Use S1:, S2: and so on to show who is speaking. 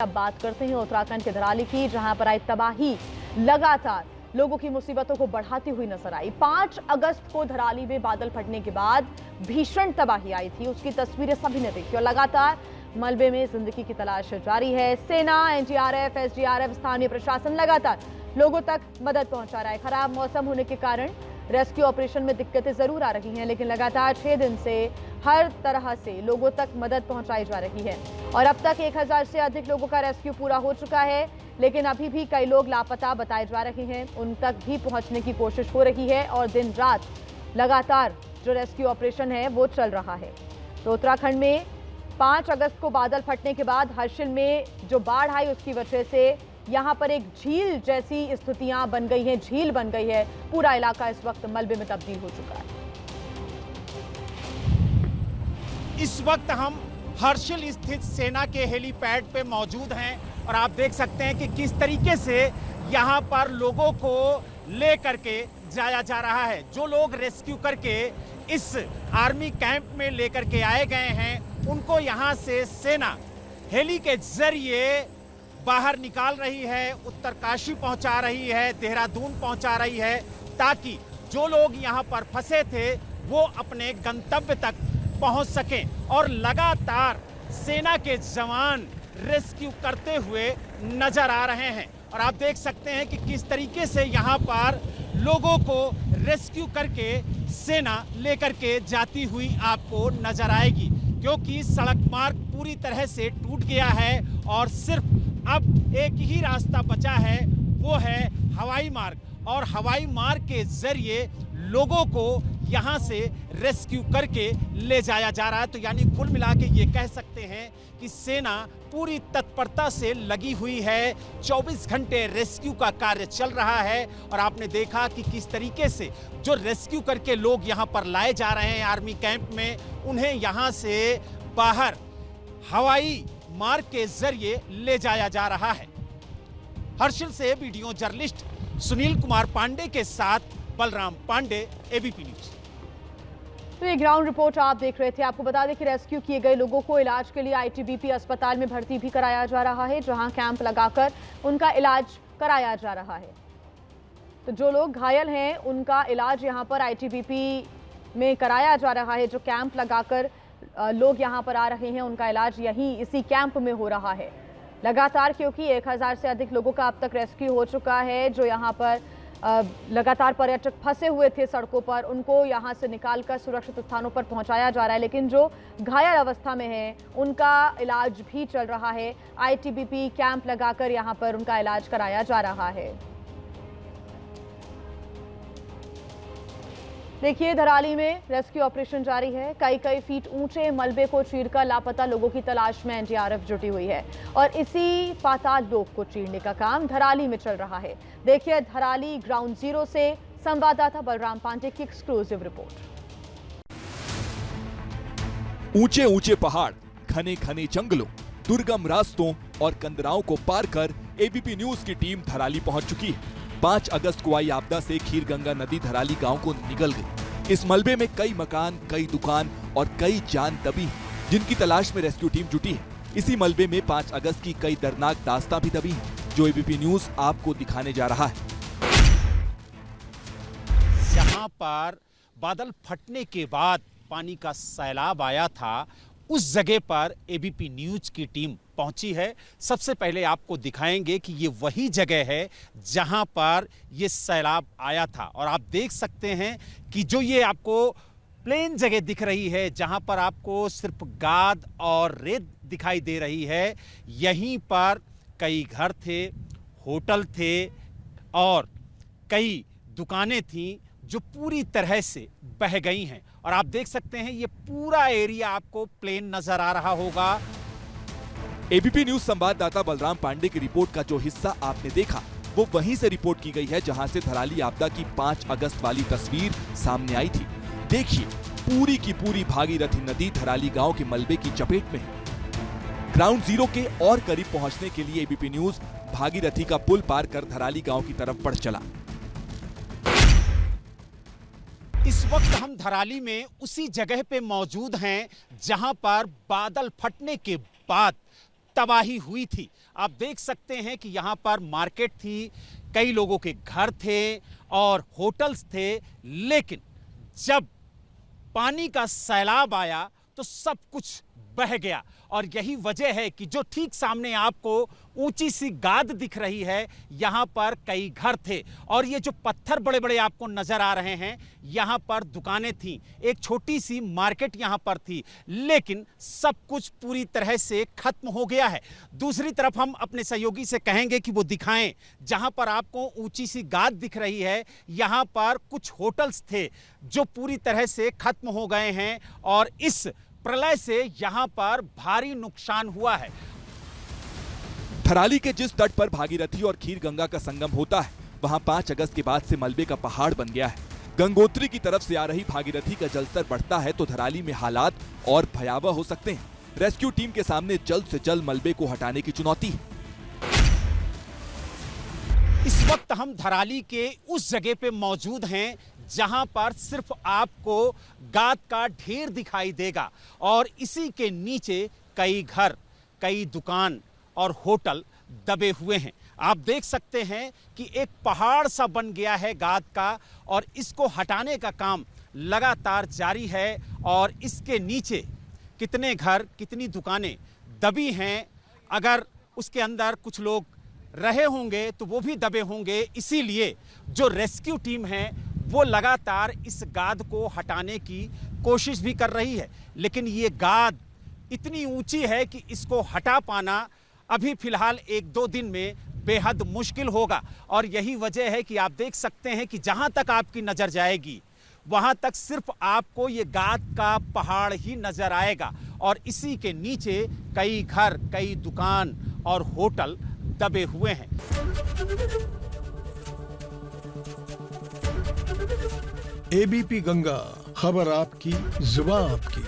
S1: अब बात करते हैं उत्तराखंड के धराली की, जहां पर आई तबाही लगातार लोगों की मुसीबतों को बढ़ाती हुई नजर आई। 5 अगस्त को धराली में बादल फटने के बाद भीषण तबाही आई थी, उसकी तस्वीरें सभी ने देखी और लगातार मलबे में जिंदगी की तलाश जारी है। सेना, एनडीआरएफ, एसडीआरएफ, स्थानीय प्रशासन लगातार लोगों तक मदद पहुंचा रहा है। खराब मौसम होने के कारण रेस्क्यू ऑपरेशन में दिक्कतें जरूर आ रही हैं, लेकिन लगातार 6 दिन से हर तरह से लोगों तक मदद पहुंचाई जा रही है और अब तक 1000 से अधिक लोगों का रेस्क्यू पूरा हो चुका है। लेकिन अभी भी कई लोग लापता बताए जा रहे हैं, उन तक भी पहुंचने की कोशिश हो रही है और दिन रात लगातार जो रेस्क्यू ऑपरेशन है वो चल रहा है। तो उत्तराखंड में 5 अगस्त को बादल फटने के बाद हर्षिल में जो बाढ़ आई उसकी वजह से यहां पर एक झील जैसी स्थितियां बन गई हैं, झील बन गई है। पूरा इलाका इस वक्त मलबे में तब्दील हो चुका है।
S2: इस वक्त हम हर्षिल स्थित सेना के हेलीपैड पे मौजूद हैं और आप देख सकते हैं कि किस तरीके से यहां पर लोगों को ले करके जाया जा रहा है। जो लोग रेस्क्यू करके इस आर्मी कैंप में लेकर के आए गए हैं, उनको यहां से सेना हेली के जरिए बाहर निकाल रही है, उत्तरकाशी पहुंचा रही है, देहरादून पहुंचा रही है, ताकि जो लोग यहां पर फंसे थे वो अपने गंतव्य तक पहुंच सकें। और लगातार सेना के जवान रेस्क्यू करते हुए नजर आ रहे हैं और आप देख सकते हैं कि किस तरीके से यहां पर लोगों को रेस्क्यू करके सेना लेकर के जाती हुई आपको नजर आएगी, क्योंकि सड़क मार्ग पूरी तरह से टूट गया है और सिर्फ अब एक ही रास्ता बचा है, वो है हवाई मार्ग। और हवाई मार्ग के जरिए लोगों को यहां से रेस्क्यू करके ले जाया जा रहा है। तो यानी कुल मिला के ये कह सकते हैं कि सेना पूरी तत्परता से लगी हुई है। 24 घंटे रेस्क्यू का कार्य चल रहा है और आपने देखा कि किस तरीके से जो रेस्क्यू करके लोग यहां पर लाए जा रहे हैं आर्मी कैंप में, उन्हें यहां से बाहर हवाई मार्ग के जरिए ले जाया जा रहा है। हर्षिल से वीडियो जर्नलिस्ट सुनील कुमार पांडे के साथ बलराम पांडे, एबीपी न्यूज।
S1: तो ये ग्राउंड रिपोर्ट आप देख रहे थे। आपको बता दें कि रेस्क्यू किए गए लोगों को इलाज के लिए आईटीबीपी अस्पताल में भर्ती भी कराया जा रहा है, जहां कैंप लगाकर उनका इलाज कराया जा रहा है। तो जो लोग घायल हैं उनका इलाज यहां पर आईटीबीपी में कराया जा रहा है। जो कैंप लगाकर लोग यहां पर आ रहे हैं, उनका इलाज यहीं इसी कैंप में हो रहा है लगातार, क्योंकि 1000 से अधिक लोगों का अब तक रेस्क्यू हो चुका है। जो यहां पर लगातार पर्यटक फंसे हुए थे सड़कों पर, उनको यहां से निकालकर सुरक्षित स्थानों पर पहुंचाया जा रहा है। लेकिन जो घायल अवस्था में हैं उनका इलाज भी चल रहा है। आईटीबीपी कैंप लगाकर यहां पर उनका इलाज कराया जा रहा है। देखिए, धराली में रेस्क्यू ऑपरेशन जारी है। कई फीट ऊंचे मलबे को चीरकर लापता लोगों की तलाश में एनडीआरएफ जुटी हुई है और इसी पाताल लोक को चीरने का काम धराली में चल रहा है। देखिए, धराली ग्राउंड जीरो से संवाददाता बलराम पांडे की एक्सक्लूसिव रिपोर्ट।
S3: ऊंचे ऊंचे पहाड़, घने घने जंगलों, दुर्गम रास्तों और कंदराओं को पार कर एबीपी न्यूज की टीम धराली पहुंच चुकी है। 5 अगस्त को आई आपदा से खीरगंगा नदी धराली गांव को निगल गई। इस मलबे में कई मकान, कई दुकान और कई जान दबी हैं, जिनकी तलाश में रेस्क्यू टीम जुटी है। इसी मलबे में 5 अगस्त की कई दर्दनाक दास्तां भी दबी हैं, जो एबीपी न्यूज आपको दिखाने जा रहा है।
S2: जहां पर बादल फटने के बाद पानी का सैलाब आया था, उस जगह पर एबीपी न्यूज की टीम पहुंची है। सबसे पहले आपको दिखाएंगे कि ये वही जगह है जहां पर ये सैलाब आया था और आप देख सकते हैं कि जो ये आपको प्लेन जगह दिख रही है, जहां पर आपको सिर्फ गाद और रेत दिखाई दे रही है, यहीं पर कई घर थे, होटल थे और कई दुकानें थीं जो पूरी तरह से बह गई हैं। और आप देख सकते हैं ये पूरा एरिया आपको प्लेन नजर आ रहा होगा।
S3: एबीपी न्यूज संवाददाता बलराम पांडे की रिपोर्ट का जो हिस्सा आपने देखा, वो वहीं से रिपोर्ट की गई है जहां से धराली आपदा की 5 अगस्त वाली तस्वीर सामने आई थी। देखिए, पूरी की पूरी भागीरथी नदी धराली गांव के मलबे की चपेट में है। ग्राउंड जीरो के और करीब पहुंचने के लिए एबीपी न्यूज भागीरथी का पुल पार कर धराली गांव की तरफ बढ़ चला।
S2: इस वक्त हम धराली में उसी जगह पे मौजूद हैं जहां पर बादल फटने के बाद तबाही हुई थी। आप देख सकते हैं कि यहाँ पर मार्केट थी, कई लोगों के घर थे और होटल्स थे, लेकिन जब पानी का सैलाब आया तो सब कुछ बह गया। और यही वजह है कि जो ठीक सामने आपको ऊंची सी गाद दिख रही है, यहां पर कई घर थे और ये जो पत्थर बड़े बड़े आपको नजर आ रहे हैं, यहां पर दुकानें थीं, एक छोटी सी मार्केट यहां पर थी, लेकिन सब कुछ पूरी तरह से खत्म हो गया है। दूसरी तरफ हम अपने सहयोगी से कहेंगे कि वो दिखाएं, जहां पर आपको ऊंची सी गाद दिख रही है, यहां पर कुछ होटल्स थे जो पूरी तरह से खत्म हो गए हैं और इस प्रलय से यहां पर भारी नुकसान हुआ है।
S3: थराली के जिस तट पर भागीरथी और खीर गंगा का संगम होता है, वहां 5 अगस्त के बाद से मलबे का पहाड़ बन गया है। गंगोत्री की तरफ से आ रही भागीरथी का जलस्तर बढ़ता है तो थराली में हालात और भयावह हो सकते हैं। रेस्क्यू टीम के सामने जल्द से जल्द मलबे को हटाने की चुनौती है।
S2: इस वक्त हम थराली के उस जगह पे मौजूद हैं जहां पर सिर्फ आपको गाद का ढेर दिखाई देगा और इसी के नीचे कई घर, कई दुकान और होटल दबे हुए हैं। आप देख सकते हैं कि एक पहाड़ सा बन गया है गाद का और इसको हटाने का काम लगातार जारी है और इसके नीचे कितने घर, कितनी दुकानें दबी हैं। अगर उसके अंदर कुछ लोग रहे होंगे तो वो भी दबे होंगे। इसीलिए जो रेस्क्यू टीम है वो लगातार इस गाद को हटाने की कोशिश भी कर रही है, लेकिन ये गाद इतनी ऊंची है कि इसको हटा पाना अभी फिलहाल 1-2 दिन में बेहद मुश्किल होगा। और यही वजह है कि आप देख सकते हैं कि जहां तक आपकी नजर जाएगी वहां तक सिर्फ आपको ये गाद का पहाड़ ही नजर आएगा और इसी के नीचे कई घर, कई दुकान और होटल दबे हुए हैं।
S4: एबीपी गंगा, खबर आपकी, जुबान आपकी।